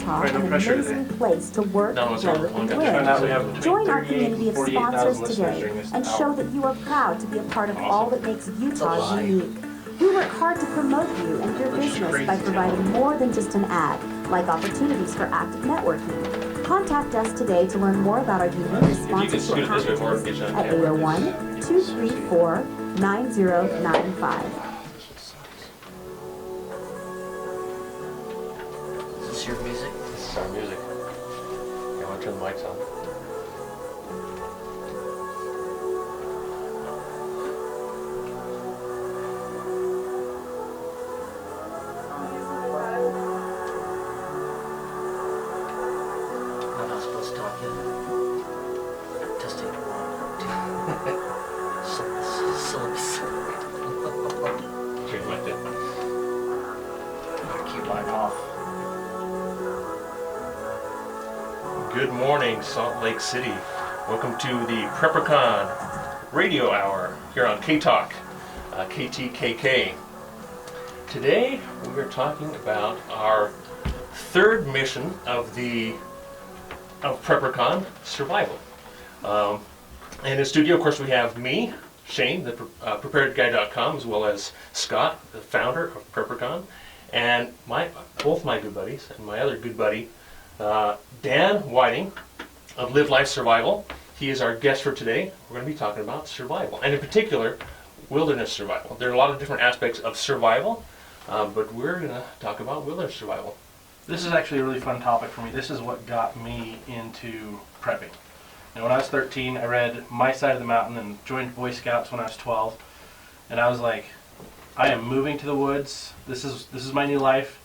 Utah an amazing place to work, play, and live. Join our community of sponsors today and show that you are proud to be a part of all that makes Utah unique. We work hard to promote you and your business by providing more than just an ad, like opportunities for active networking. Contact us today to learn more about our unique sponsorship packages at 801-234-9095. Is this your music? This is our music. You want to turn the mics on? I'm not supposed to talk yet. Testing. Syllabus. Turn your mic down. I'll keep mine off. Good morning, Salt Lake City. Welcome to the PrepperCon radio hour here on K-Talk, KTKK. Today we are talking about our third mission of PrepperCon, survival. And in studio, of course, we have me, Shane, the preparedguy.com, as well as Scott, the founder of PrepperCon, and both my good buddies, and my other good buddy, Dan Whiting of Live Life Survival. He is our guest for today. We're going to be talking about survival, and in particular, wilderness survival. There are a lot of different aspects of survival, but we're going to talk about wilderness survival. This is actually a really fun topic for me. This is what got me into prepping. You know, when I was 13, I read My Side of the Mountain and joined Boy Scouts when I was 12. And I was like, I am moving to the woods. This is my new life.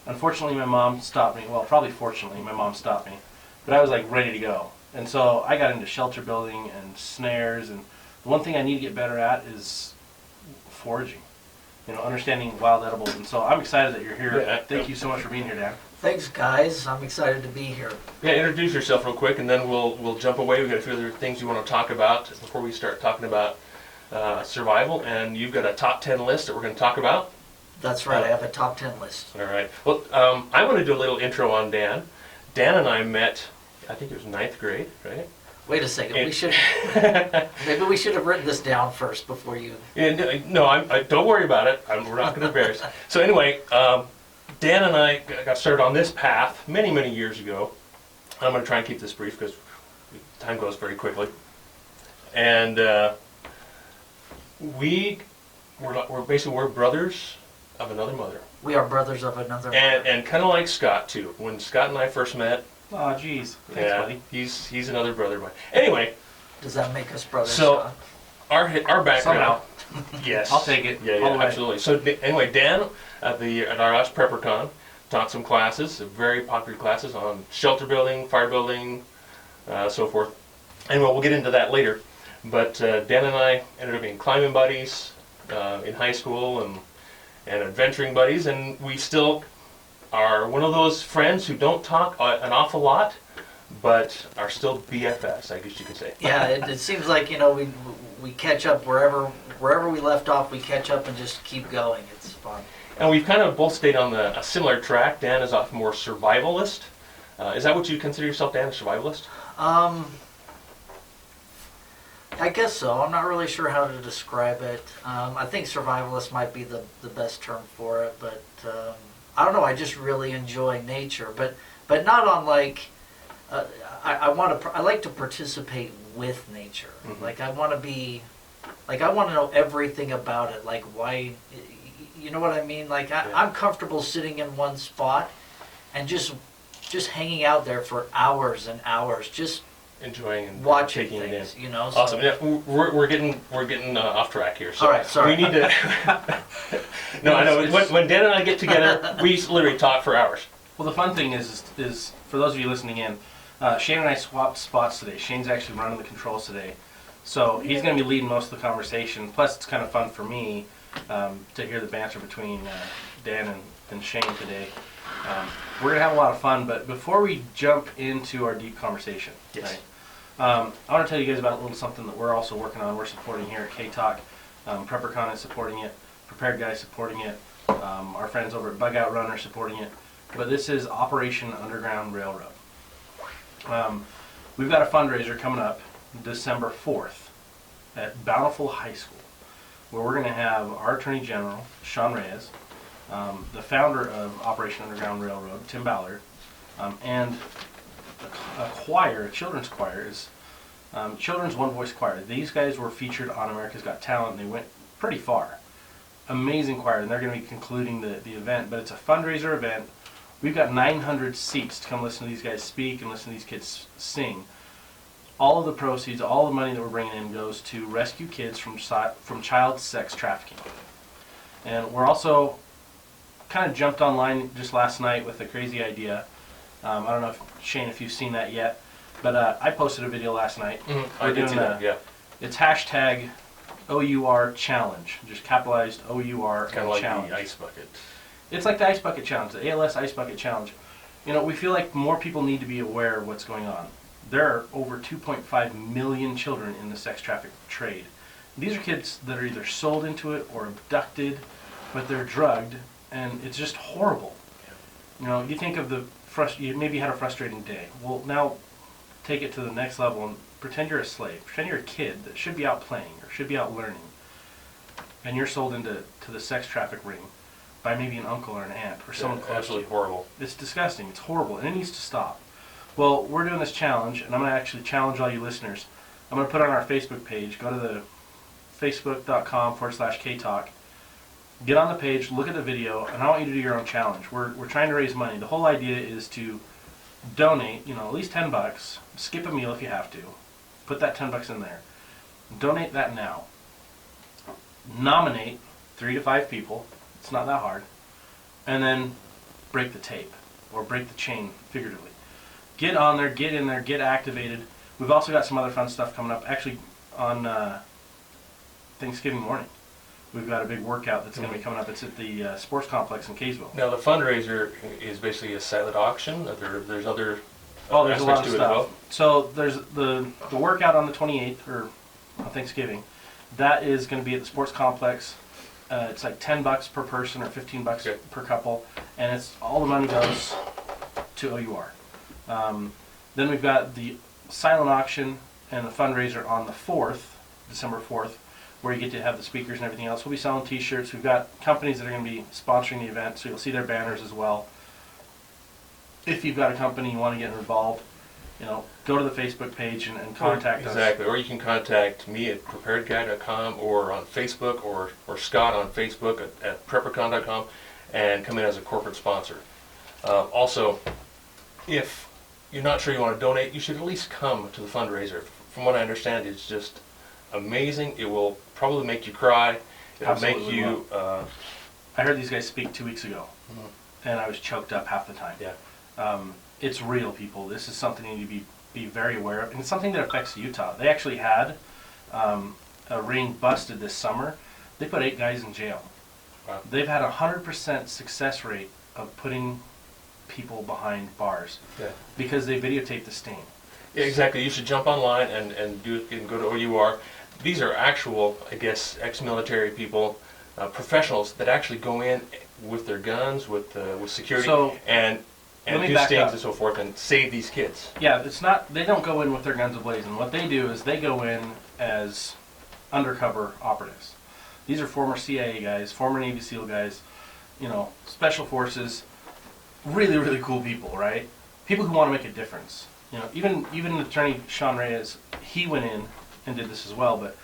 Unfortunately, my mom stopped me. Well, probably fortunately, my mom stopped me. But I was like ready to go. And so I got into shelter building and snares. And the one thing I need to get better at is foraging. You know, understanding wild edibles. And so I'm excited that you're here. Yeah. Thank you so much for being here, Dan. Thanks, guys. I'm excited to be here. Yeah, introduce yourself real quick, and then we'll jump away. We've got a few other things you want to talk about before we start talking about survival. And you've got a top 10 list that we're going to talk about. That's right. I have a top 10 list. All right. Well, I want to do a little intro on Dan. Dan and I met, I think it was 9th grade, right? Wait a second. Maybe we should have written this down first before you. Yeah, no, don't worry about it. We're not going to embarrass. So anyway, Dan and I got started on this path many, many years ago. I'm going to try and keep this brief because time goes very quickly. And we're brothers of another mother. We are brothers of another mother. And kind of like Scott too. When Scott and I first met. Oh, geez. Thanks, buddy. He's another brother of mine. Anyway. Does that make us brothers? So our background. Somehow. Yes. I'll take it. Yeah, absolutely. So anyway, Dan at our last PrepperCon taught some classes, very popular classes on shelter building, fire building, so forth. Anyway, we'll get into that later. But Dan and I ended up being climbing buddies in high school and adventuring buddies, and we still are one of those friends who don't talk an awful lot, but are still BFFs, I guess you could say. Yeah, it seems like, you know, we catch up wherever we left off. We catch up and just keep going. It's fun. And we've kind of both stayed on a similar track. Dan is a more survivalist. Is that what you consider yourself, Dan, a survivalist? I guess so. I'm not really sure how to describe it. I think survivalist might be the best term for it, but I don't know. I just really enjoy nature, but not on like I like to participate with nature. Mm-hmm. Like I want to know everything about it. Like why, you know what I mean? Like I'm comfortable sitting in one spot and just hanging out there for hours and hours, just enjoying and watching taking things, it in. you know. Awesome. Yeah, we're getting off track here. So all right, sorry. We need to. No, I know. When Dan and I get together, we literally talk for hours. Well, the fun thing is for those of you listening in, Shane and I swapped spots today. Shane's actually running the controls today, so he's going to be leading most of the conversation. Plus, it's kind of fun for me to hear the banter between Dan and Shane today. We're going to have a lot of fun, but before we jump into our deep conversation, yes. Right, I want to tell you guys about a little something that we're also working on. We're supporting here at K-Talk. PrepperCon is supporting it. Prepared Guy is supporting it. Our friends over at Bug Out Run are supporting it. but this is Operation Underground Railroad. We've got a fundraiser coming up December 4th at Bountiful High School, where we're going to have our Attorney General, Sean Reyes, the founder of Operation Underground Railroad, Tim Ballard, and a choir, a children's choir, is children's one-voice choir. These guys were featured on America's Got Talent, and they went pretty far. Amazing choir, and they're going to be concluding the event, but it's a fundraiser event. We've got 900 seats to come listen to these guys speak and listen to these kids sing. All of the proceeds, all the money that we're bringing in goes to rescue kids from child sex trafficking. And we're also kind of jumped online just last night with a crazy idea. I don't know, Shane, if you've seen that yet, but I posted a video last night. I did see that, yeah. It's hashtag OUR challenge, just capitalized OUR Kind of like challenge. the ice bucket. It's like the ice bucket challenge, the ALS ice bucket challenge. You know, we feel like more people need to be aware of what's going on. There are over 2.5 million children in the sex traffic trade. These are kids that are either sold into it or abducted, but they're drugged, and it's just horrible. You know, you think of you maybe had a frustrating day. Well, now take it to the next level and pretend you're a slave. Pretend you're a kid that should be out playing or should be out learning, and you're sold into the sex traffic ring by maybe an uncle or an aunt or someone close to you. Absolutely horrible. It's disgusting. It's horrible, and it needs to stop. Well, we're doing this challenge, and I'm going to actually challenge all you listeners. I'm going to put it on our Facebook page. Go to the facebook.com/KTalk. Get on the page, look at the video, and I want you to do your own challenge. We're trying to raise money. The whole idea is to donate, you know, at least $10. Skip a meal if you have to. Put that $10 in there. Donate that now. Nominate 3 to 5 people. It's not that hard. And then break the tape, or break the chain, figuratively. Get on there, get in there, get activated. We've also got some other fun stuff coming up. Actually, on Thanksgiving morning, we've got a big workout that's going to be coming up. It's at the sports complex in Kaysville. Now, the fundraiser is basically a silent auction. There's other there's a lot of aspects to it as stuff. well. So there's the workout on the 28th, or on Thanksgiving. That is going to be at the sports complex. It's like $10 per person or $15 per couple, and it's all the money goes to OUR. Then we've got the silent auction and the fundraiser on the 4th, December 4th, where you get to have the speakers and everything else. We'll be selling t-shirts. We've got companies that are going to be sponsoring the event, so you'll see their banners as well. If you've got a company you want to get involved, you know, go to the Facebook page and contact us. Exactly, or you can contact me at preparedguy.com or on Facebook, or Scott on Facebook at PrepperCon.com, and come in as a corporate sponsor. Also, if you're not sure you want to donate, you should at least come to the fundraiser. From what I understand, it's just amazing. It will probably make you cry. It'll make you... I heard these guys speak 2 weeks ago, and I was choked up half the time. Yeah. It's real, people. This is something you need to be very aware of, and it's something that affects Utah. They actually had a ring busted this summer. They put 8 guys in jail. Wow. They've had a 100% success rate of putting people behind bars because they videotape the sting. Yeah, exactly. You should jump online and go to OUR. These are actual, I guess, ex-military people, professionals that actually go in with their guns, with security, and do stings and so forth, and save these kids. Yeah, it's not. They don't go in with their guns ablazing. What they do is they go in as undercover operatives. These are former CIA guys, former Navy SEAL guys, you know, special forces. Really, really cool people, right? People who want to make a difference. You know, even Attorney Sean Reyes, he went in and did this as well. But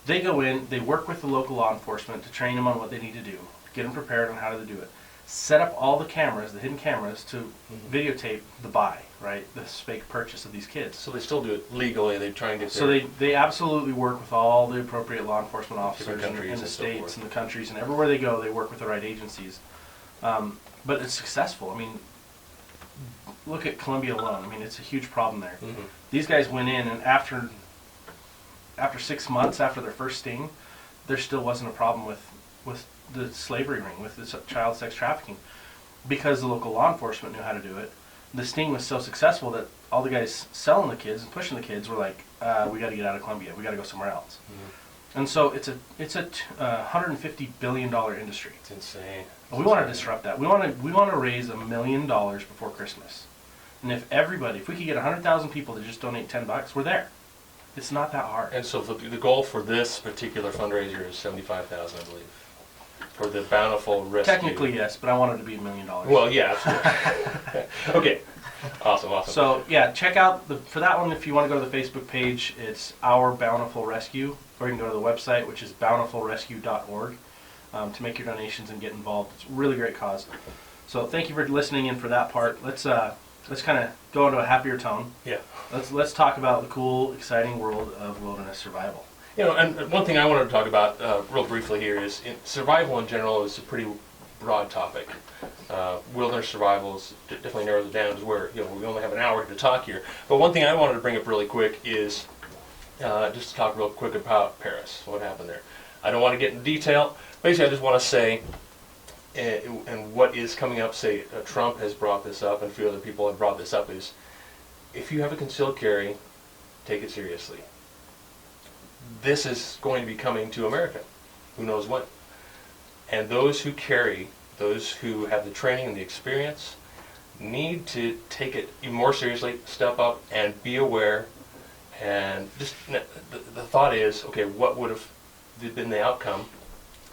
they go in, they work with the local law enforcement to train them on what they need to do, get them prepared on how to do it, set up all the cameras, the hidden cameras, to videotape the buy, right? This fake purchase of these kids. So they still do it legally. They try and get. So they absolutely work with all the appropriate law enforcement officers in the states and the countries, and everywhere they go, they work with the right agencies. But it's successful. I mean, look at Colombia alone. I mean, it's a huge problem there. These guys went in, and after 6 months after their first sting, there still wasn't a problem with the slavery ring, with the child sex trafficking, because the local law enforcement knew how to do it. The sting was so successful that all the guys selling the kids and pushing the kids were like, we got to get out of Colombia. We got to go somewhere else. And so it's a $150 billion industry. It's insane. We want to disrupt that. We want to raise $1 million before Christmas. And if we could get 100,000 people to just donate $10, we're there. It's not that hard. And so the goal for this particular fundraiser is $75,000, I believe, for the Bountiful Rescue. Technically, yes, but I want it to be $1 million. Well, yeah, absolutely. Okay, awesome. So yeah, check out for that one. If you want to go to the Facebook page, it's Our Bountiful Rescue, or you can go to the website, which is bountifulrescue.org, to make your donations and get involved. It's a really great cause. So thank you for listening in for that part. Let's kind of go into a happier tone. Yeah. Let's talk about the cool, exciting world of wilderness survival. You know, and one thing I wanted to talk about real briefly here is survival in general is a pretty broad topic. Wilderness survival definitely narrows it down to where we only have an hour to talk here. But one thing I wanted to bring up really quick is just to talk real quick about Paris. What happened there? I don't want to get into detail. Basically, I just want to say, and what is coming up, say Trump has brought this up, and a few other people have brought this up, is if you have a concealed carry, take it seriously. This is going to be coming to America. Who knows when? And those who carry, those who have the training and the experience, need to take it even more seriously, step up and be aware. And just the thought is, okay, what would have been the outcome?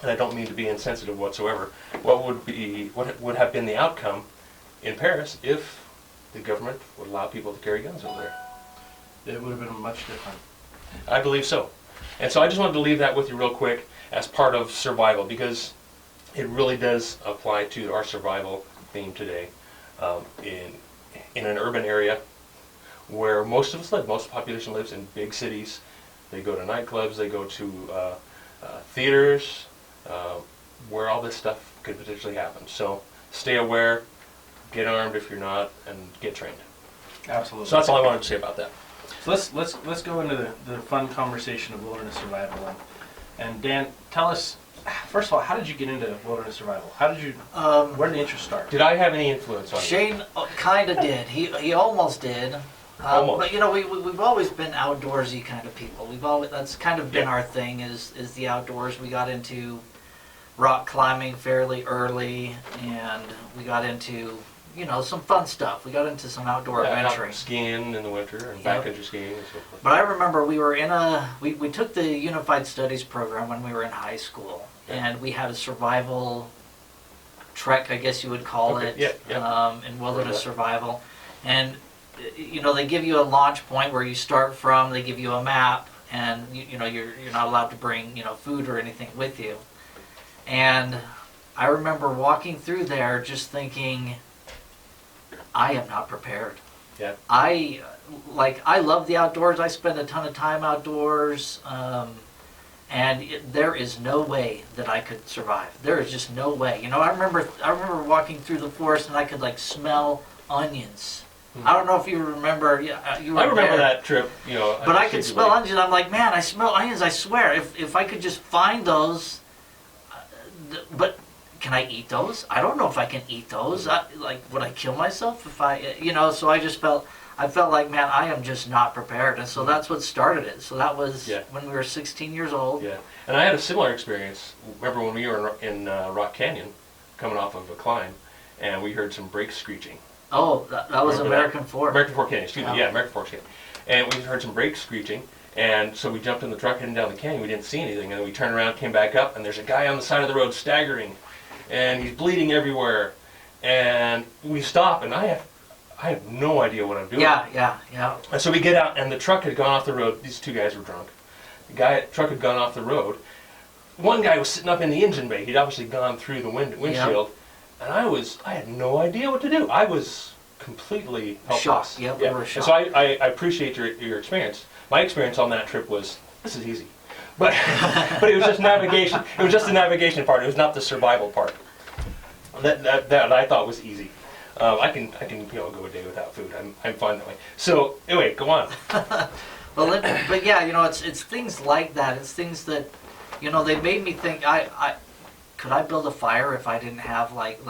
And I don't mean to be insensitive whatsoever. What would have been the outcome in Paris if the government would allow people to carry guns over there? It would have been much different. I believe so. And so I just wanted to leave that with you real quick as part of survival, because it really does apply to our survival theme today. In an urban area where most of us live, most of the population lives in big cities. They go to nightclubs, they go to theaters, where all this stuff could potentially happen. So stay aware, get armed if you're not, and get trained. Absolutely. So that's all I wanted to say about that. So let's go into the fun conversation of wilderness survival. And Dan, tell us, first of all, how did you get into wilderness survival? How did you? Where did the interest start? Did I have any influence on you? Shane kind of did. He almost did. Almost. But we've always been outdoorsy kind of people. That's kind of been our thing is the outdoors. We got into rock climbing fairly early, and we got into some fun stuff. We got into some outdoor adventuring. Skiing in the winter and backcountry skiing and so forth. But I remember we were we took the Unified Studies program when we were in high school, and we had a survival trek, I guess you would call it, in wilderness survival. And they give you a launch point where you start from. They give you a map, and you're not allowed to bring food or anything with you. And I remember walking through there just thinking, I am not prepared. Yeah. I love the outdoors. I spend a ton of time outdoors, and there is no way that I could survive. There is just no way. I remember walking through the forest and I could smell onions. I don't know if you remember. You were I remember there. that trip. But I could smell onions. I'm like, man, I smell onions. I swear, if I could just find those, but. Can I eat those? I don't know if I can eat those. Would I kill myself if I, So I felt like, man, I am just not prepared, and so that's what started it. So that was when we were 16 years old. Yeah, and I had a similar experience. Remember when we were in Rock Canyon, coming off of a climb, and we heard some brakes screeching. Oh, that was American Fork. American Fork Canyon. Excuse me. Yeah, American Fork Canyon. And we heard some brakes screeching. And so we jumped in the truck heading down the canyon. We didn't see anything, and then we turned around, came back up, and there's a guy on the side of the road staggering. And he's bleeding everywhere, and we stop, and I have no idea what I'm doing. Yeah. And so we get out, and the truck had gone off the road. These two guys were drunk. The truck had gone off the road. One guy was sitting up in the engine bay. He'd obviously gone through the windshield, and I had no idea what to do. I was completely helpless. Shocked. Yeah, we were shocked. And so I appreciate your experience. My experience on that trip was, this is easy. But it was just navigation. It was just the navigation part. It was not the survival part. That I thought was easy. I can go a day without food. I'm fine that way. So anyway, go on. But yeah, it's things like that. It's things that they made me think. Could I build a fire if I didn't have like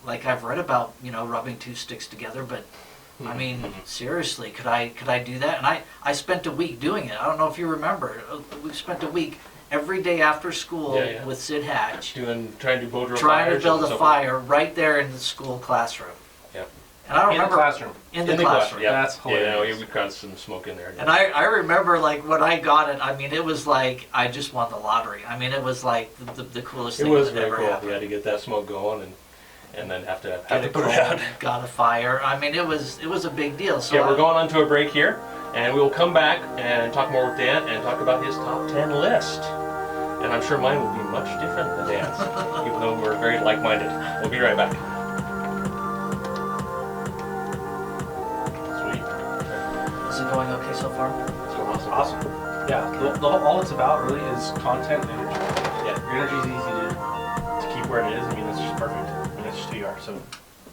I've read about rubbing two sticks together, but I mean, seriously, could I do that? And I spent a week doing it. I don't know if you remember. We spent a week every day after school with Sid Hatch Trying to build trying to build a fire right there in the school classroom. Yep. And I don't remember the classroom. In the classroom. Yeah, That's hilarious. Yeah, we got some smoke in there. And I remember like when I got it. I mean, it was like I just won the lottery. I mean, it was like the coolest thing that ever happened. We had to get that smoke going and then have to Get put it out. Got a fire. I mean, it was a big deal. So Yeah, we're going on to a break here, and we will come back and talk more with Dan and talk about his top 10 list. And I'm sure mine will be much different than Dan's, even though we're very like-minded. We'll be right back. Sweet. Is it going okay so far? So Awesome. Yeah, all it's about really is content and energy. Yeah. Your energy is easy to keep where it is. I mean, it's just perfect. I mean, it's just who you are. So.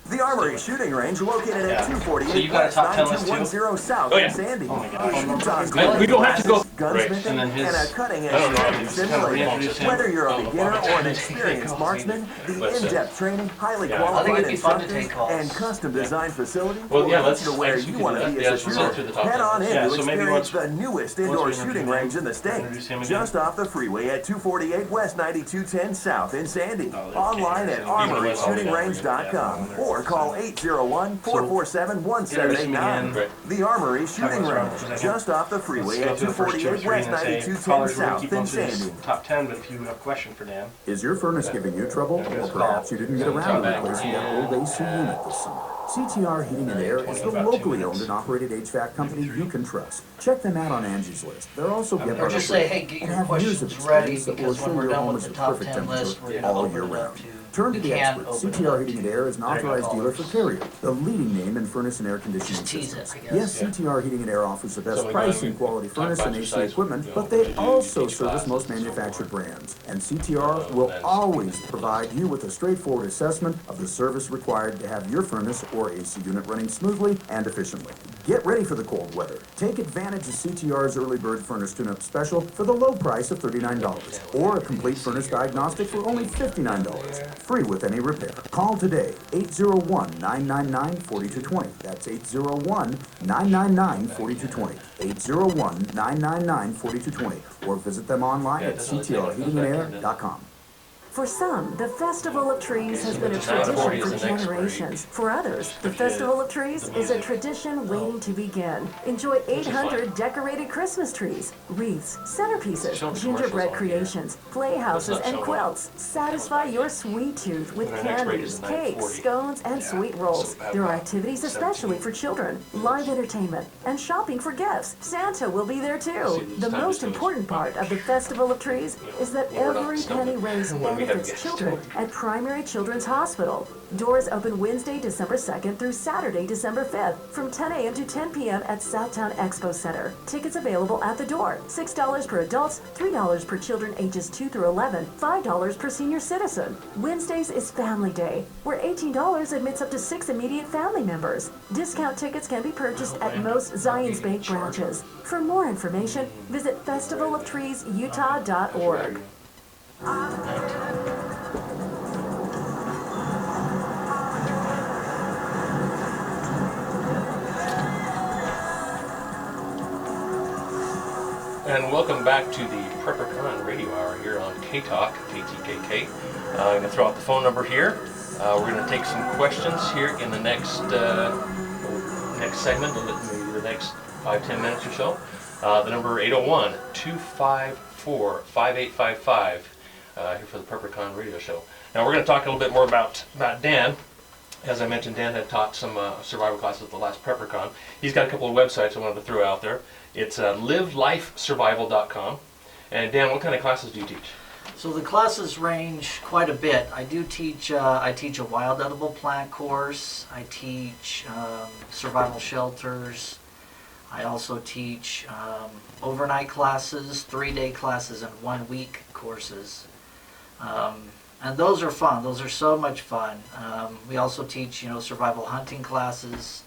The Armory Shooting Range, located at 248 So you've got a West top 10 list too? 9210 South in Sandy. Oh my gosh. Utah's We don't have to go. gunsmithing, And then his- and a I don't cutting-edge know, shooting it's kind of simulator. reintroduce him. Whether you're a Oh, beginner okay. or an experienced marksman, the Let's in-depth training, highly Yeah. I think qualified it'd be fun to instructors, take calls. and custom-designed facility Well, yeah, will let's- get you to where I guess we you can want do to that. be Yeah, as a let's go through shooter. the top Head 10. on in Yeah, to so maybe experience once- the newest once indoor we shooting introduce range in the introduce state, him again. just off the freeway at 248 West 9210 South in Sandy. Oh, Online at armoryshootingrange.com or call 801-447-1789. Right. The Armory Shooting Range, just off the Let's freeway go at through the first 2 or 248 3 West and then say, 9210 callers, we're going to South keep in on through this Sandy. top 10, but if you have a question for Dan. Is your furnace giving you trouble? Or perhaps you didn't get around to replacing that old AC unit this summer? CTR Heating and Air is the locally owned and operated HVAC company you can trust. Check them out on Angie's List. They're also get Or better just say, hey, get and your have years of questions ready experience that will because when ensure we're your done home with is the at top perfect 10 list, we're temperature going to all open year it up round. to. Turn to we the can experts. open it CTR up Heating and to Air is an authorized dealer for callers. Carrier, the leading name in furnace and air conditioning Just tease systems. it, I guess. Yes, CTR Heating and Air offers the best So we pricing, gotta quality talk furnace about and your AC size, equipment, you know, but they you also teach service classes most and so manufactured forth. brands. And CTR will then- always provide you with a straightforward assessment of the service required to have your furnace or AC unit running smoothly and efficiently. Get ready for the cold weather. Take advantage of CTR's early bird furnace tune-up special for the low price of $39, or a complete furnace diagnostic for only $59, free with any repair. Call today, 801-999-4220. That's 801-999-4220. 801-999-4220. Or visit them online at ctrheatingandair.com. For some, the Festival of Trees has been a tradition for generations. For others, the Festival of Trees is a tradition waiting to begin. Enjoy 800 decorated Christmas trees, wreaths, centerpieces, gingerbread creations, playhouses, and quilts. Satisfy your sweet tooth with candies, cakes, scones, and sweet rolls. There are activities especially for children, live entertainment, and shopping for gifts. Santa will be there too. The most important part of the Festival of Trees is that every penny raised benefits children at Primary Children's Hospital. Doors open Wednesday, December 2nd through Saturday, December 5th from 10 a.m. to 10 p.m. at Southtown Expo Center. Tickets available at the door. $6 per adults, $3 per children ages 2 through 11, $5 per senior citizen. Wednesdays is Family Day, where $18 admits up to 6 immediate family members. Discount tickets can be purchased at most Zions Bank branches. For more information, visit festivaloftreesutah.org. And welcome back to the PrepperCon Radio Hour here on K-Talk, KTKK. I'm going to throw out the phone number here. We're going to take some questions here in the next segment, maybe the next 5-10 minutes or so. The number 801-254-5855 here for the PrepperCon Radio Show. Now we're going to talk a little bit more about Dan. As I mentioned, Dan had taught some survival classes at the last PrepperCon. He's got a couple of websites I wanted to throw out there. It's livelifesurvival.com. And Dan, what kind of classes do you teach? So the classes range quite a bit. I do teach, I teach a wild edible plant course. I teach survival shelters. I also teach overnight classes, 3-day classes, and 1-week courses. And those are fun. Those are so much fun. We also teach, survival hunting classes.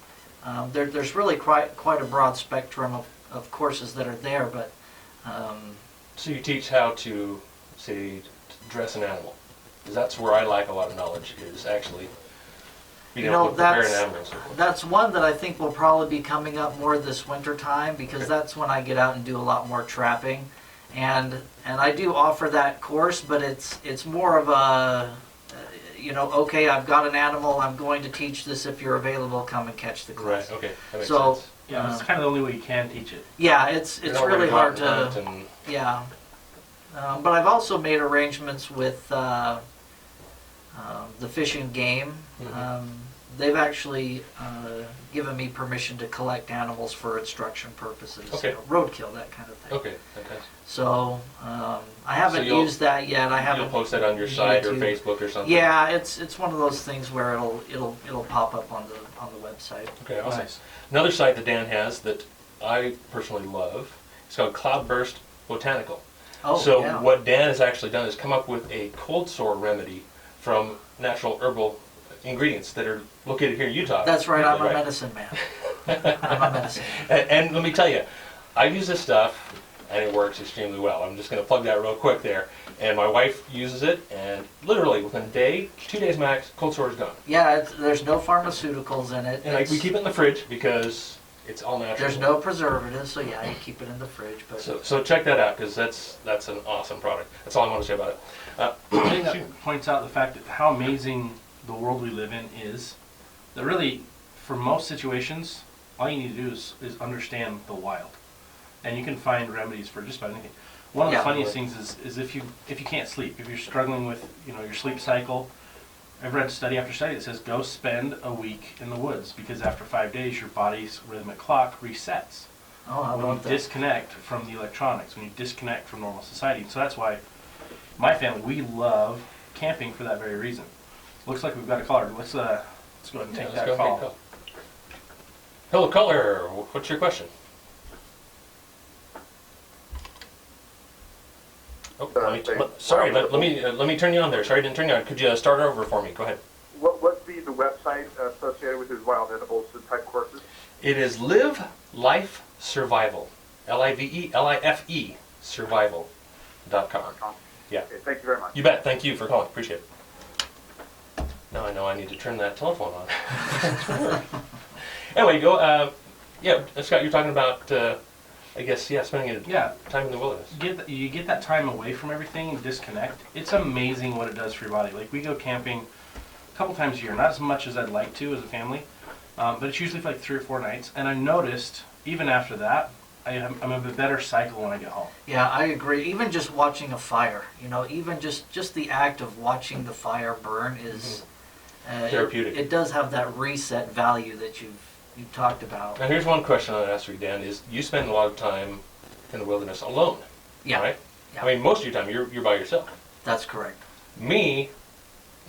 There's really quite a broad spectrum of courses that are there, but... So you teach how to, say, dress an animal. Because that's where I lack a lot of knowledge, is actually being You able know, to prepare an animal and so forth. that's one that I think will probably be coming up more this winter time, because that's when I get out and do a lot more trapping. And I do offer that course, but it's more of a, okay, I've got an animal, I'm going to teach this. If you're available, come and catch the class. Right, okay, that makes So, sense. Yeah, it's kind of the only way you can teach it. Yeah, it's You're not really ready hard go out to, and hunt yeah. But I've also made arrangements with the Fish and Game. Mhm. They've actually given me permission to collect animals for instruction purposes. Okay. Roadkill, that kind of thing. Okay, fantastic. So I haven't you'll- used that yet. I haven't. You'll post that on your needed site or to. Facebook or something? Yeah, it's one of those things where it'll pop up on the website. Okay, awesome. Nice. Another site that Dan has that I personally love, it's called Cloudburst Botanical. Oh, So yeah. what Dan has actually done is come up with a cold sore remedy from natural herbal ingredients that are located here in Utah. That's right. I'm usually, a medicine man. I'm a medicine man. And let me tell you, I use this stuff and it works extremely well. I'm just going to plug that real quick there. And my wife uses it, and literally within a day, 2 days max, cold sore is gone. Yeah, there's no pharmaceuticals in it. And we keep it in the fridge because it's all natural. There's no preservatives, so yeah, you keep it in the fridge. But So check that out, because that's an awesome product. That's all I want to say about it. I think that points out the fact that how amazing the world we live in is. That really, for most situations, all you need to do is understand the wild, and you can find remedies for just about anything. One of the Yeah. funniest things is if you can't sleep, if you're struggling with your sleep cycle. I've read study after study that says go spend a week in the woods, because after 5 days your body's rhythmic clock resets. oh, I When you love that. disconnect from the electronics, when you disconnect from normal society. So that's why my family, we love camping for that very reason. Looks like we've got a caller. Let's go ahead and take Let's that go call. ahead and Hello, caller. What's your question? Oh, sorry. Let me turn you on there. Sorry, I didn't turn you on. Could you start over for me? Go ahead. What's the website associated with his wild animals type courses? It is Live Life Survival. LIVE survival.com. Yeah. Okay, thank you very much. You bet. Thank you for calling. Appreciate it. Now I know I need to turn that telephone on. Anyway, go. Yeah, Scott, you're talking about, I guess, spending time in the wilderness. You get that time away from everything and disconnect. It's amazing what it does for your body. Like, we go camping a couple times a year, not as much as I'd like to as a family, but it's usually for like 3 or 4 nights. And I noticed, even after that, I'm a better cycle when I get home. Yeah, I agree. Even just watching a fire, even just the act of watching the fire burn is therapeutic. It does have that reset value that you've talked about. Now here's one question I'd ask you, Dan, is you spend a lot of time in the wilderness alone, Yeah, right? yeah. I mean, most of your time you're by yourself. That's correct. Me,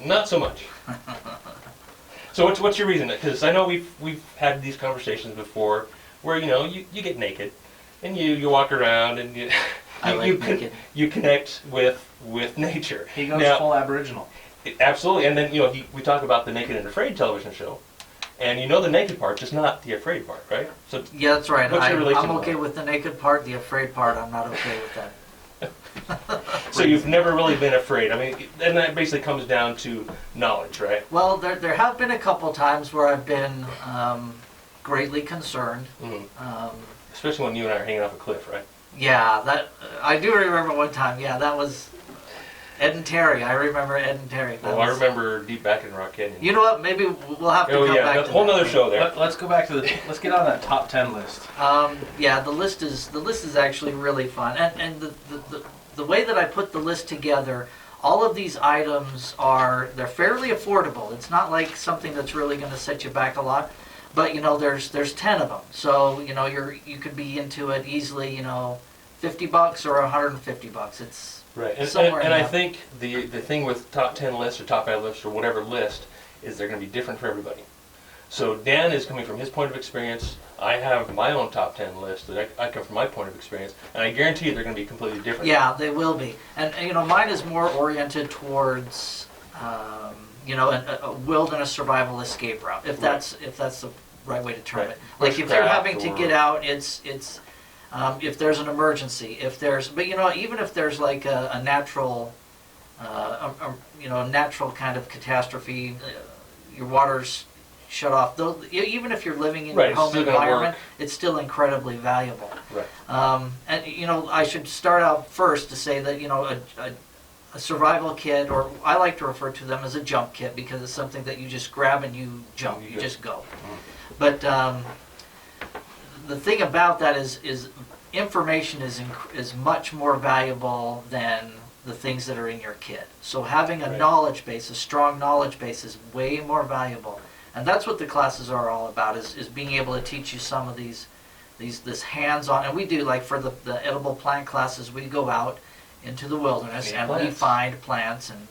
not so much. So what's your reason? Because I know we've had these conversations before where you get naked and you walk around and you connect with nature. He goes now, full Aboriginal. Absolutely, and then we talk about the Naked and Afraid television show, and the naked part is not the afraid part, right? So Yeah, that's right. What's your relation I'm to okay that? with the naked part. The afraid part, I'm not okay with that. so you've never really been afraid. I mean, and that basically comes down to knowledge, right? Well, there have been a couple times where I've been greatly concerned. Mm-hmm. Especially when you and I are hanging off a cliff, right? Yeah, that I do remember one time. Yeah, that was Ed and Terry. I remember Ed and Terry. I remember deep back in Rock Canyon. You know what? Maybe we'll have to come back that's to a whole that. nother show there. Let's go back to let's get on that top 10 list. Yeah, the list is actually really fun, and the way that I put the list together, all of these items they're fairly affordable. It's not like something that's really going to set you back a lot, but there's 10 of them, so you could be into it easily. $50 or $150. It's Right, and somewhere in I that. think the thing with top 10 lists or top 5 lists or whatever list is they're going to be different for everybody. So Dan is coming from his point of experience. I have my own top 10 list that I come from my point of experience, and I guarantee you they're going to be completely different. Yeah, they will be, and mine is more oriented towards a wilderness survival escape route, if that's the right way to term Right. it. Like if you're Bushcraft having to or- get out, it's if there's an emergency, but even if there's like a natural, a natural kind of catastrophe, your water's shut off. Though, even if you're living in Right, your it's home still gonna environment, work. it's still incredibly valuable. Right. And you know, I should start out first to say that, you know, a survival kit, or I like to refer to them as a jump kit, because it's something that you just grab and you jump, you just go. But the thing about that is information is much more valuable than the things that are in your kit. So having a Right. knowledge base, a strong knowledge base, is way more valuable. And that's what the classes are all about, is being able to teach you some of this hands-on. And we do, like for the edible plant classes, we go out into the wilderness Eat and we plants. find plants and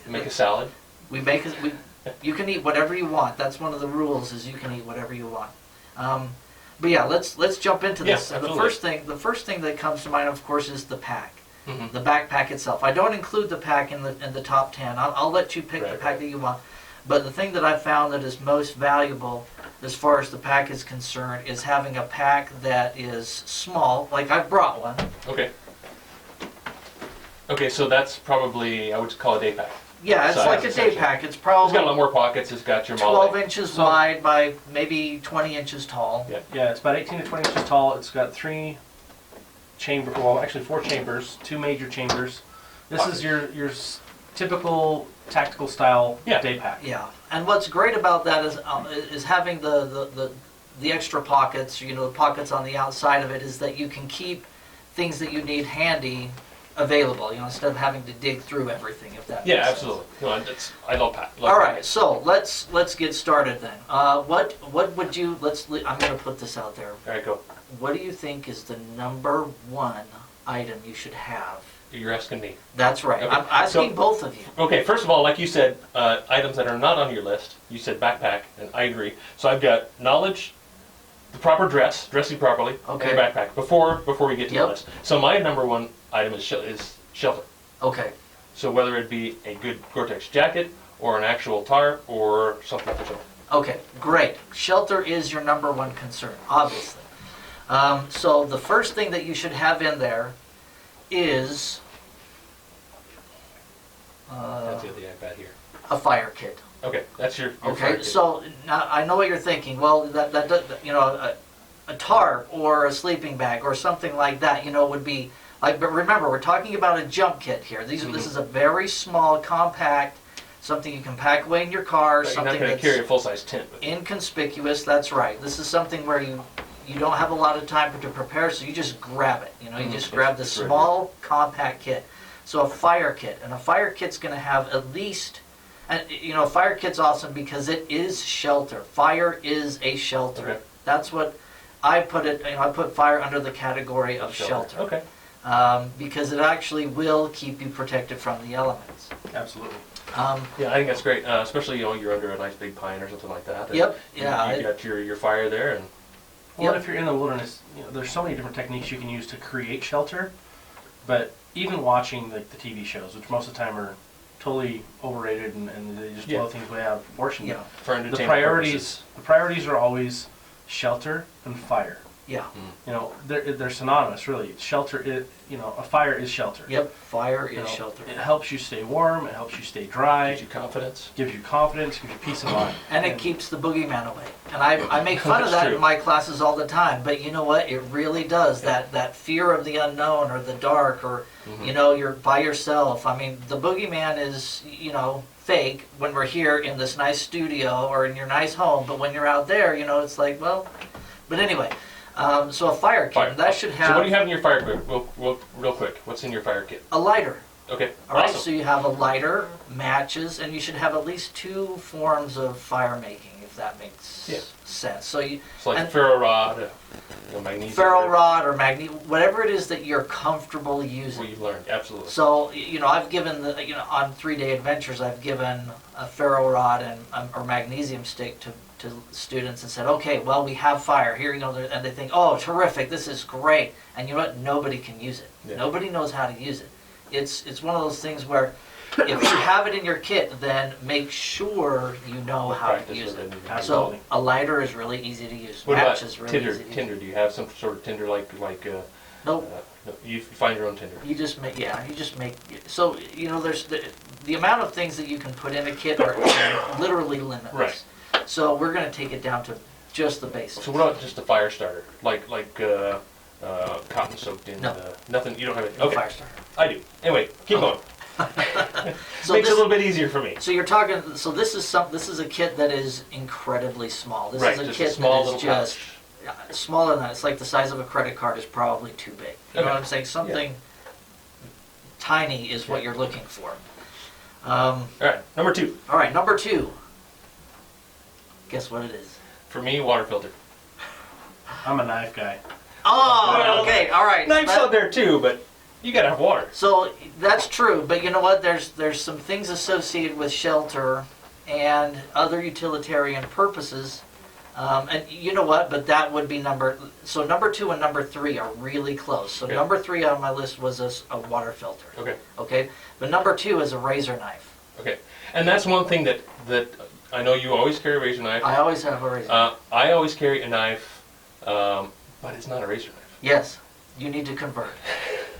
Make a salad. you can eat whatever you want. That's one of the rules, is you can eat whatever you want. But yeah, let's jump into this. Yeah, And the first thing that comes to mind, of course, is the pack. Mm-hmm. The backpack itself. I don't include the pack in the top 10. I'll let you pick the Right, pack that you want. But the thing that I've found that is most valuable as far as the pack is concerned is having a pack that is small. Like I've brought one. Okay. Okay, so that's probably, I would call it a day pack. Yeah, it's Size, like a day essentially. pack. It's It's got a lot probably more pockets. It's got your 12 molly. inches wide by maybe 20 inches tall. Yeah. Yeah, it's about 18 to 20 inches tall. It's got 3 chambers, well, actually 4 chambers, 2 major chambers. This is your typical tactical style Yeah. day pack. Yeah, and what's great about that is having the extra pockets, you know, the pockets on the outside of it, is that you can keep things that you need handy available, you know, instead of having to dig through everything, if that Yeah, makes absolutely. No, I love pack. All right, so let's get started then. What would you, I'm going to put this out there. All right, go. What do you think is the number one item you should have? You're asking me. That's right. Okay, I'm asking so- both of you. Okay, first of all, like you said, items that are not on your list. You said backpack, and I agree. So I've got knowledge, the proper dressing properly, Okay. and your backpack before we get to Yep. the list. So my number one item is shelter. Okay. So whether it be a good Gore-Tex jacket or an actual tarp or something for shelter. Okay, great. Shelter is your number one concern, obviously. So the first thing that you should have in there is That's the other thing I've got here. a fire kit. Okay, that's your fire Okay, kit. so now I know what you're thinking. Well, that you know, a tarp or a sleeping bag or something like that, you know, would be like. But remember, we're talking about a jump kit here. This is a very small, compact, something you can pack away in your car. Right, you're Something not going to that's carry a full-size tent with you. inconspicuous. That's right. This is something where you don't have a lot of time to prepare, so you just grab it. You know, you just grab the It's right small, compact kit. So a fire kit, and a fire kit's going to have at least, and you know, a fire kit's awesome because it is shelter. Fire is a shelter. Okay. That's what I put it. You know, I put fire under the category of shelter. Okay. Because it actually will keep you protected from the elements. Absolutely. Yeah, I think that's great, especially, you know, you're under a nice big pine or something like that. and Yep, yeah, You got your fire there, and Well, Yep. if you're in the wilderness, you know, there's so many different techniques you can use to create shelter. But even watching the TV shows, which most of the time are totally overrated and they just blow Yeah. things way out of proportion. Yeah. for The entertainment priorities are always shelter and fire. Yeah. You know, they're synonymous, really. Shelter is, you know, a fire is shelter. Yep. Fire You is know, shelter. It helps you stay warm. It helps you stay dry. Gives you confidence. Gives you confidence. Gives you peace of mind. And it keeps the boogeyman away. And I make fun of That's that true. in my classes all the time. But you know what? It really does. That fear of the unknown or the dark or, you know, you're by yourself. I mean, the boogeyman is, you know, fake when we're here in this nice studio or in your nice home. But when you're out there, you know, it's like, well, but anyway. So a fire kit, Fire. that should So what do have you have in your fire kit? Real quick, what's in your fire kit? a lighter. Okay, All right, awesome. so you have a lighter, matches, and you should have at least 2 forms of fire making, if that makes Yeah. sense. So you It's like and- ferro rod, magnesium. ferro rod or whatever it is that you're comfortable What using. you've learned, absolutely. So you know, I've given on 3-day adventures, I've given a ferro rod and or magnesium stick to students and said, okay, well, we have fire here, you know, and they think, oh, terrific, this is great, and you know what? Nobody can use it. Yeah. Nobody knows how to use it. It's one of those things where if you have it in your kit, then make sure you know how to Practice use with it. it. So Absolutely. a lighter is really easy to use. What Match about is really tinder? easy to use. Tinder, do you have some sort of tinder like Nope. no, you find your own tinder? You just make, so, you know, there's the amount of things that you can put in a kit are literally limitless. Right. So we're going to take it down to just the basics. So what about just a fire starter, like cotton soaked in? No. Nothing. You don't have it. No Okay. fire starter. I do. Anyway, keep going. So Makes it this- a little bit easier for me. So you're talking. So this is a kit that is incredibly small. This Right, is a just kit a small that is little just smaller than that. It's like the size of a credit card is probably too big. You know Okay. what I'm saying? Something tiny is what you're looking for. All right, number 2. All right, number 2. Guess what it is? For me, water filter. I'm a knife guy. Oh, Well, okay, all right. Knives That- out there too, but you gotta have water. So that's true, but you know what? There's some things associated with shelter and other utilitarian purposes, and you know what? But that would be number 2 and number 3 are really close. So Okay. number 3 on my list was a water filter. Okay. Okay, but number 2 is a razor knife. Okay. And that's one thing that I know you always carry a razor knife. I always have a razor. I always carry a knife, but it's not a razor knife. Yes, you need to convert.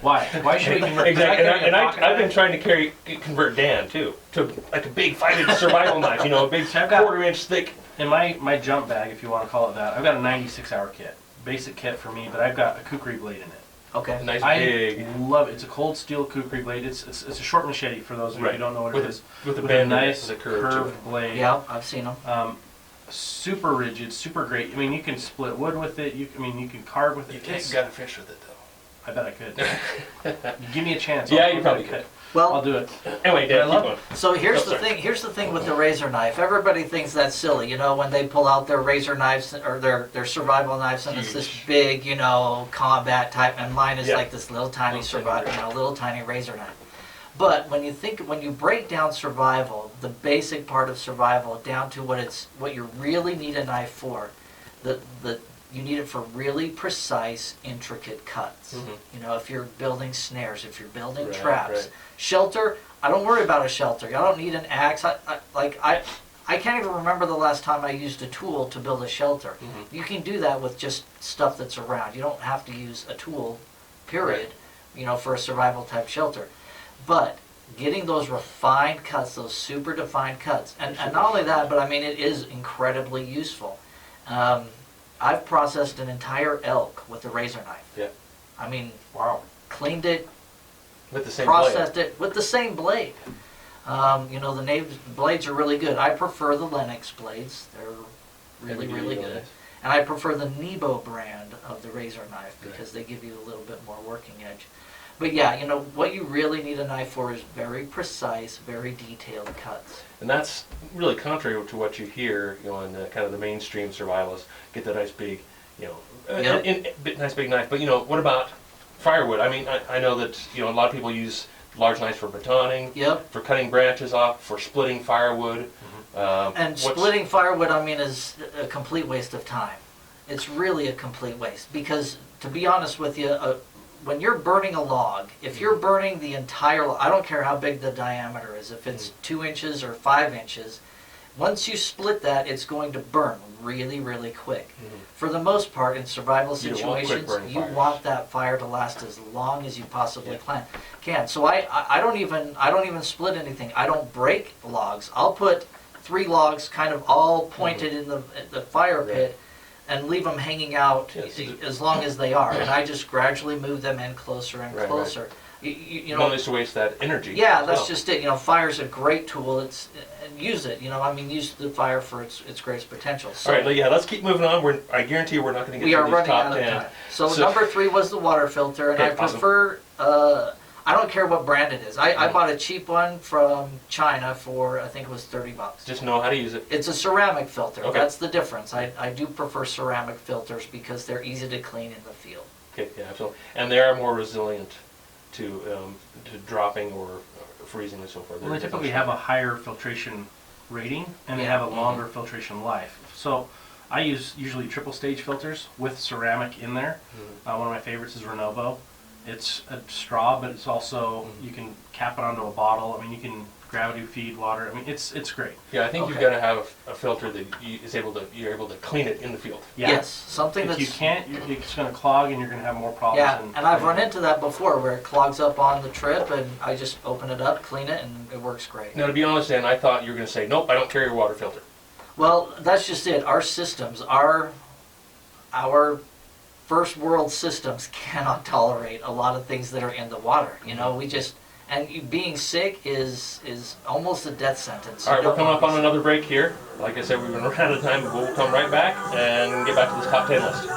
Why? Why should we convert? Exactly. Can I carry a pocket I've been knife? trying to convert Dan too to like a big 5-inch survival knife. You know, a big So I've got- 1/4-inch thick. In my jump bag, if you want to call it that, I've got a 96-hour kit. Basic kit for me, but I've got a kukri blade in it. Okay. A nice I big love it. It's a cold steel kukri blade. It's a short machete for those of you Right. who don't know what With it a- is. with a With bend in it, nice with a curve to it. curved blade. Yeah, I've seen them. Super rigid, super great. I mean, you can split wood with it. You can carve with it. You It's- gotta fish with it though. I bet I could. Give me a chance. Yeah, I'll you probably do could. it. Well, I'll do it. Anyway, But I Dan, keep love going. So here's Oh, the sorry. thing. Here's the thing with the razor knife. Everybody thinks that's silly, you know, when they pull out their razor knives or their survival knives, and it's this Huge. big, you know, combat type. And mine is Yeah. like this little tiny Little tiny survival, you know, little tiny razor knife. But when you break down survival, the basic part of survival down to what you really need a knife for, you need it for really precise, intricate cuts. Mhm. You know, if you're building snares, if you're building Right, traps. right. Shelter, I don't worry about a shelter. I don't need an axe. I can't even remember the last time I used a tool to build a shelter. Mhm. You can do that with just stuff that's around. You don't have to use a tool, period, you know, for a survival type shelter. But getting those refined cuts, those super defined cuts, and not only that, but I mean, it is incredibly useful. I've processed an entire elk with a razor knife. Yeah. I mean, Wow. cleaned it, With the same processed it with the same blade. You know, the blades are really good. I prefer the Lennox blades. They're really, really good. Nice. And I prefer the Nebo brand of the razor knife because they give you a little bit more working edge. But yeah, you know, what you really need a knife for is very precise, very detailed cuts. And that's really contrary to what you hear, you know, in the kind of the mainstream survivalists. Get that nice big, you know, Yep. nice big knife. But you know, what about firewood? I mean, I know that you know a lot of people use large knives for batoning, Yep. for cutting branches off, for splitting firewood. And What's- splitting firewood, I mean, is a complete waste of time. It's really a complete waste because, to be honest with you, when you're burning a log, if you're burning the entire log, I don't care how big the diameter is, if it's 2 inches or 5 inches, once you split that, it's going to burn really, really quick. For the most part, in survival You don't want quick situations, burning you fires. want that fire to last as long as you possibly can. So I don't even split anything. I don't break logs. I'll put 3 logs kind of all pointed in the fire pit and leave them hanging out Yes. as long as they are. And I just gradually move them in closer and Right, closer. You You know, don't need to waste that energy. yeah, as that's well. just it. You know, fire's a great tool. And use it. You know, I mean, use the fire for its greatest potential. So All right, yeah, let's keep moving on. I guarantee you we're not going to we get are to these running top out of 10. time. So, So- number 3 was the water filter, and Okay, I awesome. prefer. I don't care what brand it is. I bought a cheap one from China for I think it was $30. Just know how to use it. It's a ceramic filter. Okay. That's the difference. I do prefer ceramic filters because they're easy to clean in the field. Okay, yeah, absolutely. And they are more resilient to dropping or freezing and so forth. Well, they typically have a higher filtration rating, and they Yeah. have a longer filtration life. So I use usually triple stage filters with ceramic in there. One of my favorites is Renovo. It's a straw, but it's also, you can cap it onto a bottle. I mean, you can gravity feed water. I mean, it's great. Yeah, I think you've Okay. got to have a filter that you're able to clean it in the field. Yeah. Yes, something If that's you can't, it's going to clog, and you're going to have more problems. yeah. And I've run into that before where it clogs up on the trip, and I just open it up, clean it, and it works great. Now, to be honest, Dan, I thought you were going to say, nope, I don't carry a water filter. Well, that's just it. Our systems, our first world systems cannot tolerate a lot of things that are in the water. You know, we just, and being sick is almost a death sentence. All right, we're coming up on another break here. Like I said, we've been running out of time, but we'll come right back and get back to this top 10 list.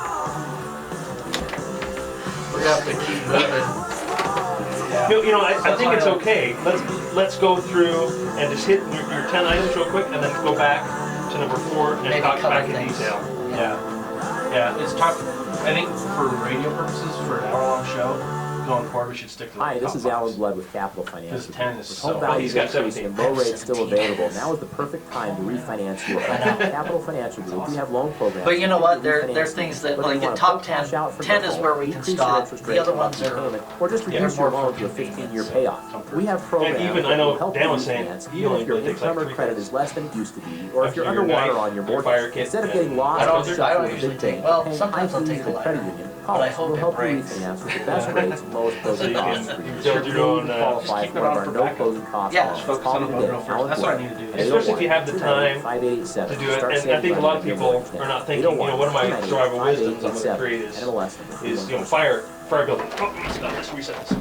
We're gonna have to keep moving. You know, I think it's okay. Let's go through and just hit your 10 items real quick, and then go back to number 4 and Maybe talk cover back in things. detail. Yeah, it's tough. I think for radio purposes, for an hour-long show, going forward, we should stick to the Hi, this top is Alan box. Blood with Capital Financial. Because 10 is With so... home values he's got increasing and 17. low rates still available, now is the perfect time to refinance your home. Capital Financial Group, we have loan programs. But you know what? There are Refinancing. things that, Whether like you in wanna top put cash 10, out for 10 your is home, where we can decrease your stop. interest The rate other for ones monthly are... payment, or just reduce your loan to a 15-year payoff. We have programs even, I that know will help you Dan was saying, refinance, he even only if your really takes like income or 3 credit days. is less than it used to be, or if After you're your underwater knife, on your your fire mortgage. kit, Instead of and- getting lost I don't and do- stuck I don't with a usually big take- bank, well, paying sometimes high I'll fees take at a the credit letter. union, But I College hope will it help you breaks. refinance with the best rates and lowest So closing you costs. can For your build your own, qualify just keep for it one on of our for no backup. closing costs. Yeah, loans. just focus Call on me the today, road first. Alan That's what I Blood, need to do. at Especially if you have the 801-298-587. to do it. Start And I saving think a money lot of with your people mortgage are now. not thinking, you know, what are my 801-298-587, survival wisdoms I'm going to create NMLS number is, you know, fire building. Oh, stop, let's reset this.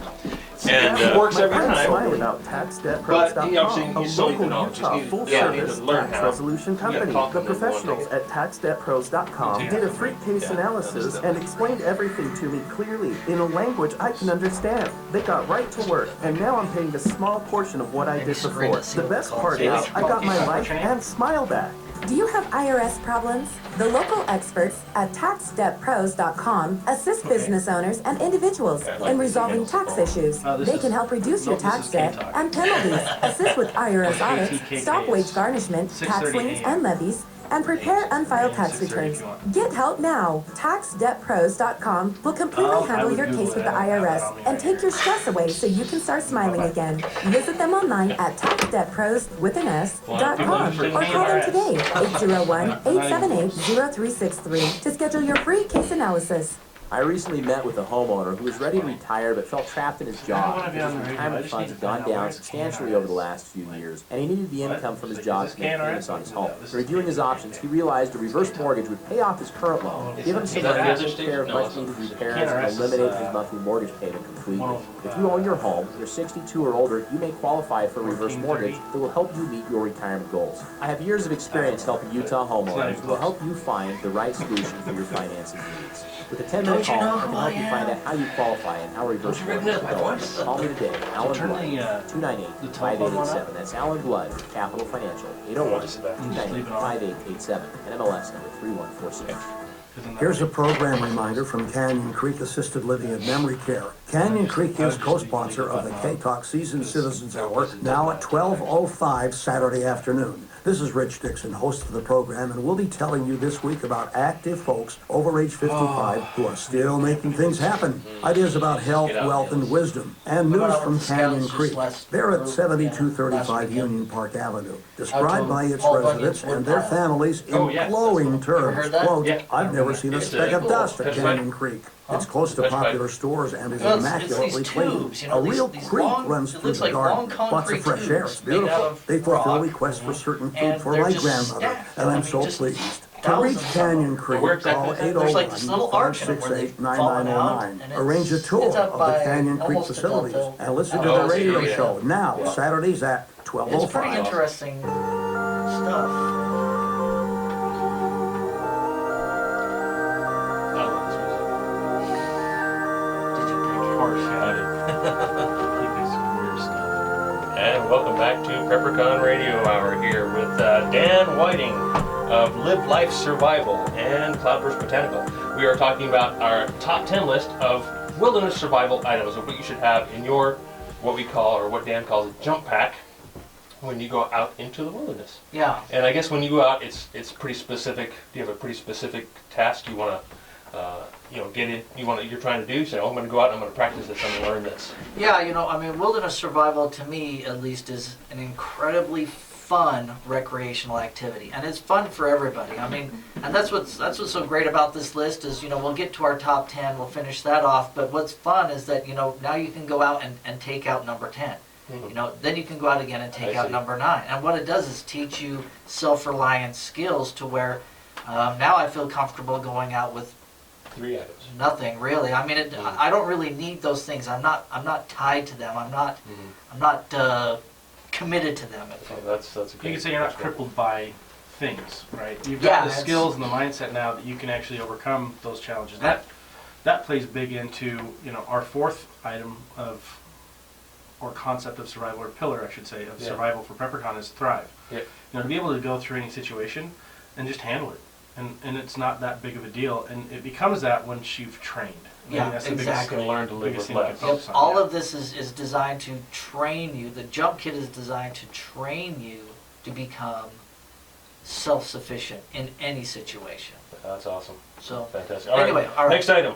And Yeah, it works my every friend's time. smiling about TaxDebtPros.com, But you obviously a you still need the local knowledge. Utah You need full-service to learn tax how. resolution You gotta company. talk The to them and professionals go on at TaxDebtPros.com did a free case analysis and explained everything to me clearly in a language I can understand. They got right to work, and now I'm paying a small portion of what I did before. The best part is I got my life and smile back. Do you have IRS problems? The local experts at TaxDebtPros.com assist business owners and individuals in resolving tax issues. They can help reduce your tax debt and penalties, assist with IRS audits, stop wage garnishment, tax liens and levies, and prepare unfiled tax returns. Get help now. TaxDebtPros.com will completely handle your case with the IRS and take your stress away so you can start smiling again. Visit them online at TaxDebtPros.com or call them today, 801-878-0363 to schedule your free case analysis. I recently met with a homeowner who was ready to retire but felt trapped in his job because his retirement funds had gone down substantially over the last few years, and he needed the income from his job to make payments on his home. In reviewing his options, he realized a reverse mortgage would pay off his current loan, give him some money to take care of much needed repairs, and eliminate his monthly mortgage payment completely. If you own your home, you're 62 or older, you may qualify for a reverse mortgage that will help you meet your retirement goals. I have years of experience helping Utah homeowners who will help you find the right solution for your financing needs. With a 10-minute call, I can help you find out how you qualify and how reverse mortgage will help. Call me today, Alan Blood, 298-5887. That's Alan Blood, Capital Financial, 801-298-5887, NMLS number 3146. Here's a program reminder from Canyon Creek Assisted Living and Memory Care. Canyon Creek is co-sponsor of the K-Talk Season Citizens Hour, now at 12:05 Saturday afternoon. This is Rich Dixon, host of the program, and we'll be telling you this week about active folks over age 55 who are still making things happen. Ideas about health, wealth, and wisdom, and news from Canyon Creek. They're at 7235 Union Park Avenue, described by its residents and their families in glowing terms. Quote, I've never seen a speck of dust at Canyon Creek. It's close to popular stores and is immaculately clean. A real creek runs through the garden. Lots of fresh air. It's beautiful. They fulfill requests for certain food for my grandmother, and I'm so pleased. To reach Canyon Creek, call 801-568-9909. Arrange a tour of the Canyon Creek facilities and listen to the radio show now, Saturdays at It's pretty 12:05. interesting stuff. And welcome back to PrepperCon Radio Hour here with Dan Whiting of Live Life Survival and Cloudburst Botanical. We are talking about our top 10 list of wilderness survival items of what you should have in your, what we call, or what Dan calls a jump pack when you go out into the wilderness. Yeah. And I guess when you go out, it's pretty specific. Do you have a pretty specific task you want to get in? You're trying to do? Say, oh, I'm going to go out and I'm going to practice this. I'm going to learn this. Yeah, I mean, wilderness survival to me, at least, is an incredibly fun recreational activity, and it's fun for everybody. I mean, and that's what's so great about this list is, we'll get to our top 10, we'll finish that off, but what's fun is that, now you can go out and take out number 10. then you can go out again and take out number 9. And what it does is teach you self-reliant skills to where now I feel comfortable going out with 3 items. nothing really. I mean, I don't really need those things. I'm not tied to them. I'm not committed to them. That's a You great can say you're not crippled by things, right? You've got the skills and the mindset now that you can actually overcome those challenges. That plays big into our 4th item or concept of survival, or pillar, I should say, of survival for PrepperCon is thrive. Yeah. To be able to go through any situation and just handle it, and it's not that big of a deal, and it becomes that once you've trained. Yeah, that's exactly. Learn to live with less. All of this is designed to train you. The jump kit is designed to train you to become self-sufficient in any situation. That's awesome. So fantastic. Anyway, all right. Next item.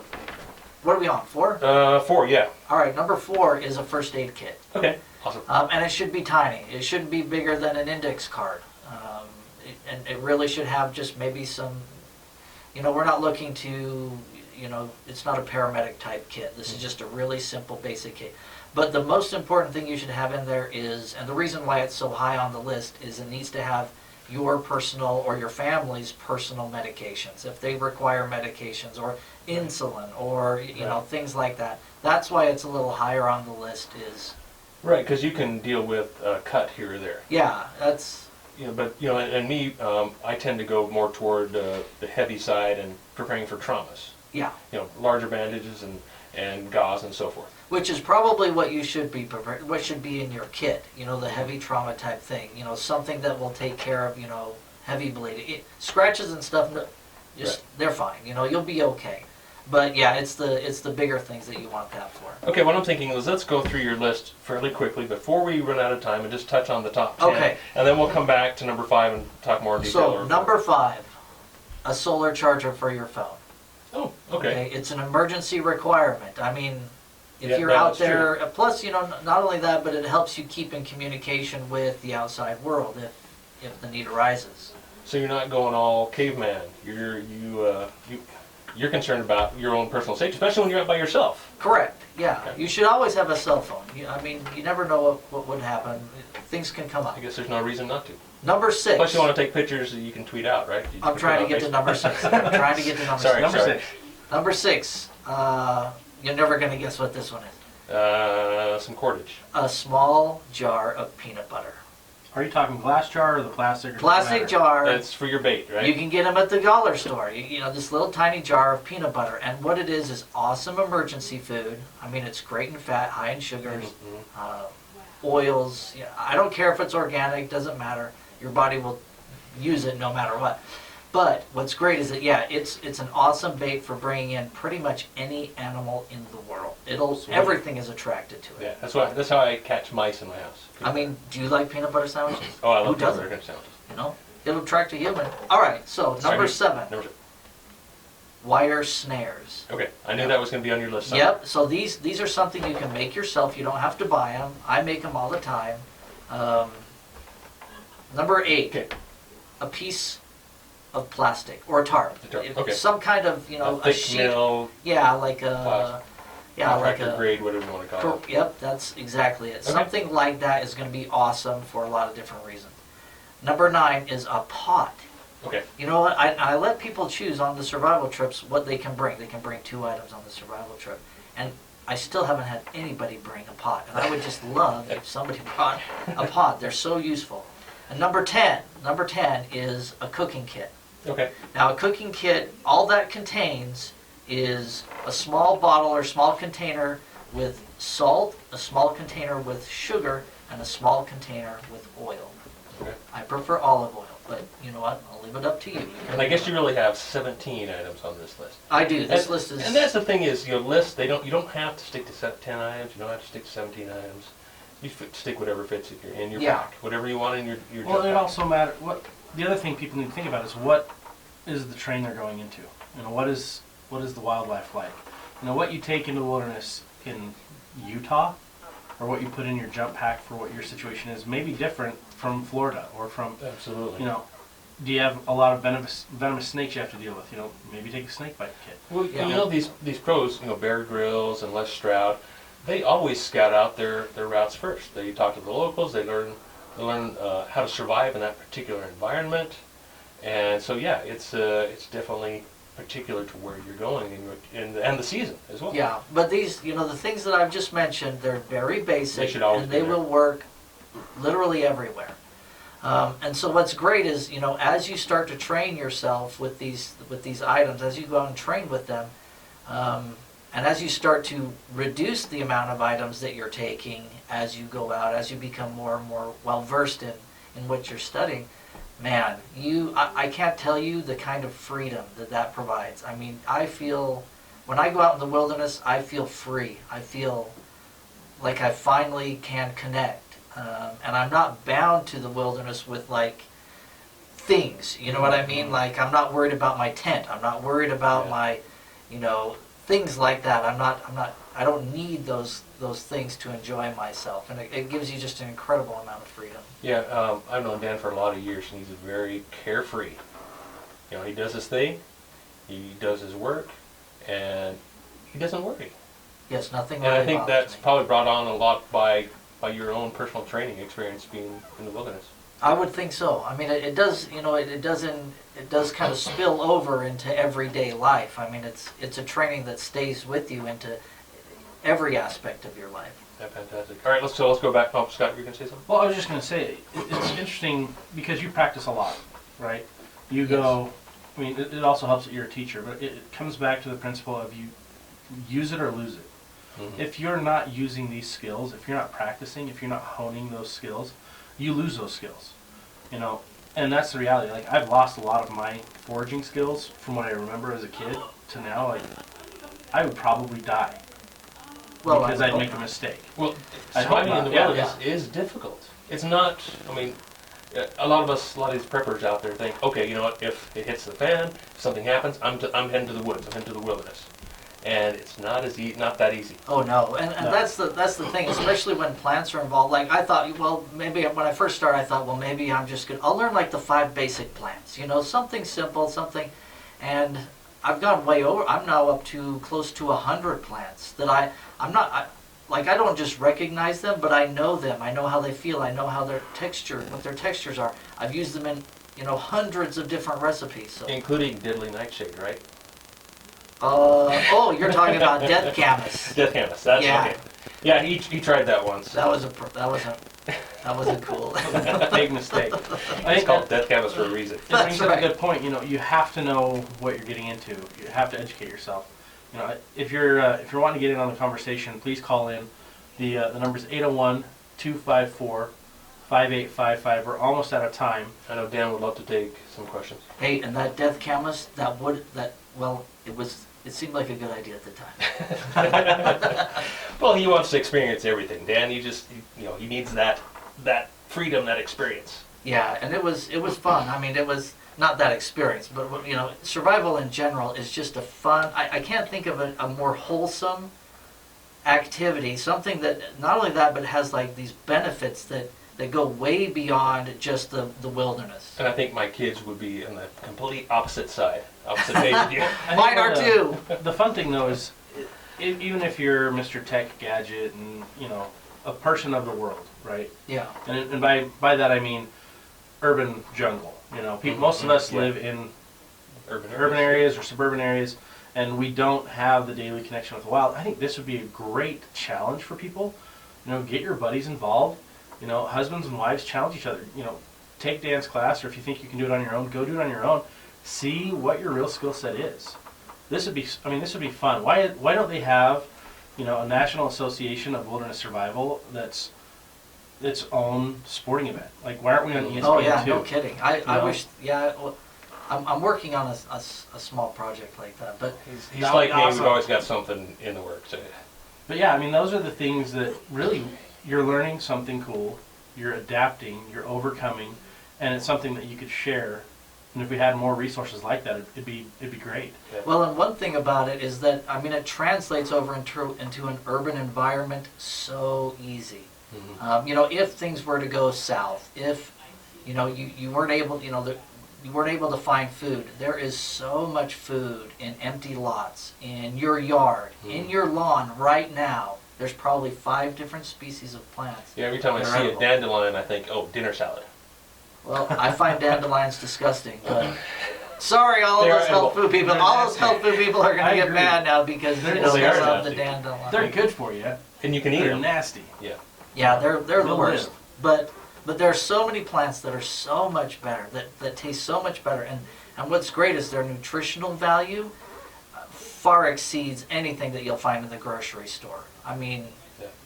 What are we on? 4? 4, yeah. All right, number 4 is a first aid kit. Okay, awesome. And it should be tiny. It shouldn't be bigger than an index card. And it really should have just maybe some, we're not looking to, it's not a paramedic type kit. This is just a really simple basic kit. But the most important thing you should have in there is, and the reason why it's so high on the list, is it needs to have your personal or your family's personal medications. If they require medications or insulin or, things like that. That's why it's a little higher on the list is... Right, because you can deal with a cut here or there. Yeah, that's... But and me, I tend to go more toward the heavy side and preparing for traumas. Yeah. Larger bandages and gauze and so forth. Which is probably what you should be prepared, what should be in your kit. The heavy trauma type thing. Something that will take care of heavy bleeding, scratches and stuff. They're fine. You'll be okay. But yeah, it's the bigger things that you want that for. Okay, what I'm thinking is let's go through your list fairly quickly before we run out of time and just touch on the top 10. Okay. And then we'll come back to number 5 and talk more in detail. So number 5, a solar charger for your phone. Oh, okay. It's an emergency requirement. I mean, if you're that's out there, true. plus not only that, but it helps you keep in communication with the outside world if the need arises. So you're not going all caveman. You're concerned about your own personal safety, especially when you're out by yourself. Correct. Yeah. Okay. You should always have a cell phone. You never know what would happen. Things can come up. I guess there's no reason not to. Number 6. Plus you want to take pictures that you can tweet out, right? I'm trying to get to number 6. Sorry. Number 6. You're never going to guess what this one is. Some cordage. A small jar of peanut butter. Are you talking glass jar or the plastic? Plastic jar. That's for your bait, right? You can get them at the dollar store. This little tiny jar of peanut butter. And what it is awesome emergency food. I mean, it's great in fat, high in sugars, oils. I don't care if it's organic, doesn't matter. Your body will use it no matter what. But what's great is that, it's an awesome bait for bringing in pretty much any animal in the world. Everything is attracted to it. Yeah, that's how I catch mice in my house. I mean, do you like peanut butter sandwiches? Oh, I love Who doesn't? peanut butter sandwiches. It'll attract a human. All right, so number 7, wire snares. Okay, I knew that was going to be on your list somewhere. Yep, so these are something you can make yourself. You don't have to buy them. I make them all the time. Number 8, a piece of plastic or a tarp. Okay. Some kind of, a sheet. Mill, Like a grade, whatever you want to call it. Yep, that's exactly it. Okay. Something like that is going to be awesome for a lot of different reasons. Number 9 is a pot. Okay. You know what? I let people choose on the survival trips what they can bring. They can bring 2 items on the survival trip. And I still haven't had anybody bring a pot. And I would just love if somebody brought a pot. They're so useful. And number 10 is a cooking kit. Okay. Now a cooking kit, all that contains is a small bottle or small container with salt, a small container with sugar, and a small container with oil. Okay. I prefer olive oil, but you know what? I'll leave it up to you. And I guess you really have 17 items on this list. I do. This list is... And that's the thing is, lists, you don't have to stick to 10 items, you don't have to stick to 17 items. You stick whatever fits in your pack, whatever you want in your Well, pack. it also matters, the other thing people need to think about is what is the train they're going into? What is the wildlife like? What you take into the wilderness in Utah or what you put in your jump pack for what your situation is may be different from Florida or from... Absolutely. Do you have a lot of venomous snakes you have to deal with? Maybe take a snake bite kit. Well, these pros, Bear Grylls and Les Stroud, they always scout out their routes first. They talk to the locals. They learn how to survive in that particular environment. And so yeah, it's definitely particular to where you're going and the season as well. Yeah, but these, the things that I've just mentioned, they're very basic, They should always and be they there. will work literally everywhere. And so what's great is, as you start to train yourself with these items, as you go out and train with them, and as you start to reduce the amount of items that you're taking as you go out, as you become more and more well versed in what you're studying, man, I can't tell you the kind of freedom that provides. I mean, I feel, when I go out in the wilderness, I feel free. I feel like I finally can connect. And I'm not bound to the wilderness with, like, things, you know what I mean? Like, I'm not worried about my tent. I'm not worried about my, things like that. I don't need those things to enjoy myself. And it gives you just an incredible amount of freedom. Yeah, I've known Dan for a lot of years, and he's very carefree. He does his thing, he does his work, and he doesn't worry. Yes, nothing And really I think bothers that's me. probably brought on a lot by your own personal training experience being in the wilderness. I would think so. I mean, it does, it does kind of spill over into everyday life. I mean, it's a training that stays with you into every aspect of your life. Yeah, fantastic. All right, let's go back. Oh, Scott, you can say something? Well, I was just going to say, it's interesting because you practice a lot, right? You go, I mean, it also helps that you're a teacher, but it comes back to the principle of you use it or lose it. Mm-hmm. If you're not using these skills, if you're not practicing, if you're not honing those skills, you lose those skills, and that's the reality. Like, I've lost a lot of my foraging skills from what I remember as a kid to now. Like, I would probably die because I'd make a mistake. Well, I hope surviving in the not. wilderness is difficult. It's not, I mean, a lot of these preppers out there think, okay, you know what, if it hits the fan, if something happens, I'm heading to the woods, I'm heading to the wilderness. And it's not that easy. Oh no, and No. that's the thing, especially when plants are involved. Like, I thought, well, maybe when I first started, I thought, well, maybe I'll learn like the 5 basic plants, something simple, and I've gone way over. I'm now up to close to 100 plants that I don't just recognize them, but I know them. I know how they feel. I know how what their textures are. I've used them in, hundreds of different recipes. So. Including diddly nightshade, right? You're talking about death camas. Death camas, that's okay. Yeah, he tried that once. That wasn't cool. Big mistake. It's called death camas for a reason. It brings up a good point. You have to know what you're getting into. You have to educate yourself. If you're wanting to get in on the conversation, please call in. The number's 801-254-5855. We're almost out of time. I know Dan would love to take some questions. Hey, and that death camas, it seemed like a good idea at the time. Well, he wants to experience everything. Dan, he needs that freedom, that experience. Yeah, and it was fun. I mean, it was not that experience, but survival in general is just a fun. I can't think of a more wholesome activity. Something that not only that, but has like these benefits that go way beyond just the wilderness. And I think my kids would be on the complete opposite page of you. Mine are too. The fun thing though is, even if you're Mr. Tech Gadget and a person of the world, right? Yeah. And by that I mean urban jungle. Most of us live in urban areas or suburban areas, and we don't have the daily connection with the wild. I think this would be a great challenge for people. Get your buddies involved. Husbands and wives challenge each other. Take Dan's class, or if you think you can do it on your own, go do it on your own. See what your real skill set is. This would be fun. Why don't they have, a National Association of Wilderness Survival that's its own sporting event? Like, why aren't we on ESPN Oh yeah, too? no kidding. I wish. Yeah, well, I'm working on a small project like that, but He's like me. We've always got something in the works. But yeah, those are the things that really you're learning something cool, you're adapting, you're overcoming, and it's something that you could share. And if we had more resources like that, it'd be great. Yeah. Well, and one thing about it is that it translates over into an urban environment so easy. Mm-hmm. If things were to go south, if you weren't able, you weren't able to find food. There is so much food in empty lots, in your yard, in your lawn right now. there's probably 5 different species of plants. Yeah, every time I that are see a edible. dandelion, I think, oh, dinner salad. Well, I find dandelions disgusting, but sorry, all They of are those health edible. food people. They're All those nasty. health food people are going I to get agree. mad now because they Well, they are love the nasty. dandelion. They're good for you. And you can eat They're them. nasty. Yeah. Yeah, they're the They'll worst. live. But there are so many plants that are so much better, that taste so much better. And what's great is their nutritional value far exceeds anything that you'll find in the grocery store. I mean,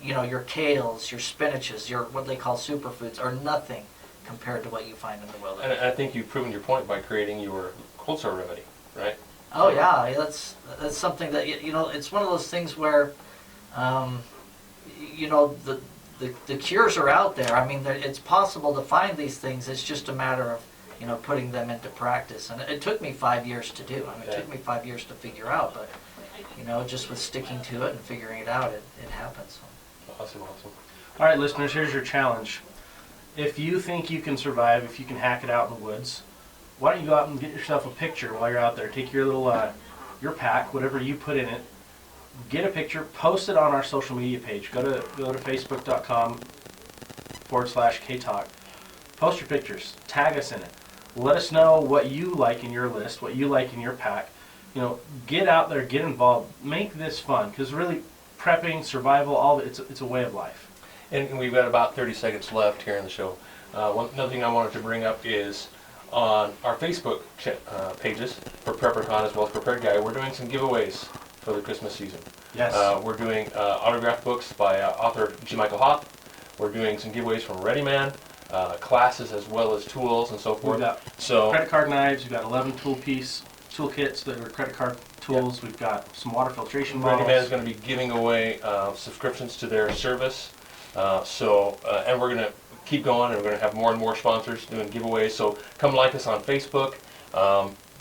you know, your kales, your spinaches, your what they call superfoods are nothing compared to what you find in the wilderness. And I think you've proven your point by creating your cold sore remedy, right? Oh yeah, that's something that you know. It's one of those things where, you know, the cures are out there. I mean, it's possible to find these things. It's just a matter of, you know, putting them into practice. And it took me 5 years to do. I mean, it took me 5 years to figure out. But you know, just with sticking to it and figuring it out, it happens. Awesome. All right, listeners, here's your challenge. If you think you can survive, if you can hack it out in the woods, why don't you go out and get yourself a picture while you're out there? Take your little, your pack, whatever you put in it, get a picture, post it on our social media page. Go to facebook.com/KTalk. Post your pictures. Tag us in it. Let us know what you like in your list, what you like in your pack. You know, get out there, get involved, make this fun, because really, prepping, survival, all of it, it's a way of life. And we've got about 30 seconds left here in the show. Another thing I wanted to bring up is on our Facebook pages for PrepperCon as well as Prepared Guy, we're doing some giveaways for the Christmas season. Yes. We're doing autographed books by author G. Michael Hopp. We're doing some giveaways from Ready Man, classes as well as tools and so forth. We've got credit card knives. We've got 11 toolkits that are credit card tools. Yep. We've got some water filtration bottles. Ready Man is going to be giving away subscriptions to their service. And we're going to keep going, and we're going to have more and more sponsors doing giveaways. So come like us on Facebook.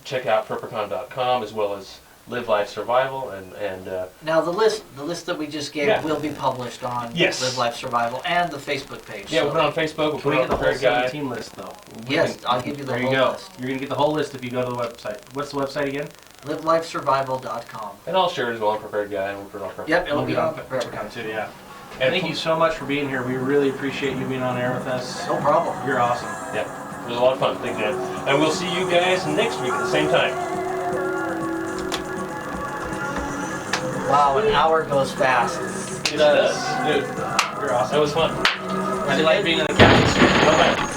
Check out PrepperCon.com as well as Live Life Survival. And Now the list that we just gave will be published on Live Life Survival and the Facebook page. Yeah, we'll put it on Facebook. We'll put it on the whole Prepared Guy. 17 list though. Yes, I'll give you the whole list. You're going to get the whole list if you go to the website. What's the website again? LiveLifeSurvival.com. And I'll share it as well on Prepared Guy, and we'll put it on PrepperCon. Yep, it'll be on PrepperCon too, yeah. And thank you so much for being here. We really appreciate you being on air with us. No problem. You're awesome. Yeah, it was a lot of fun. Thanks, Dan. And we'll see you guys next week at the same time. Wow, an hour goes fast. It does. Dude, You're awesome. that was fun. I like being in the captain's seat. Bye-bye.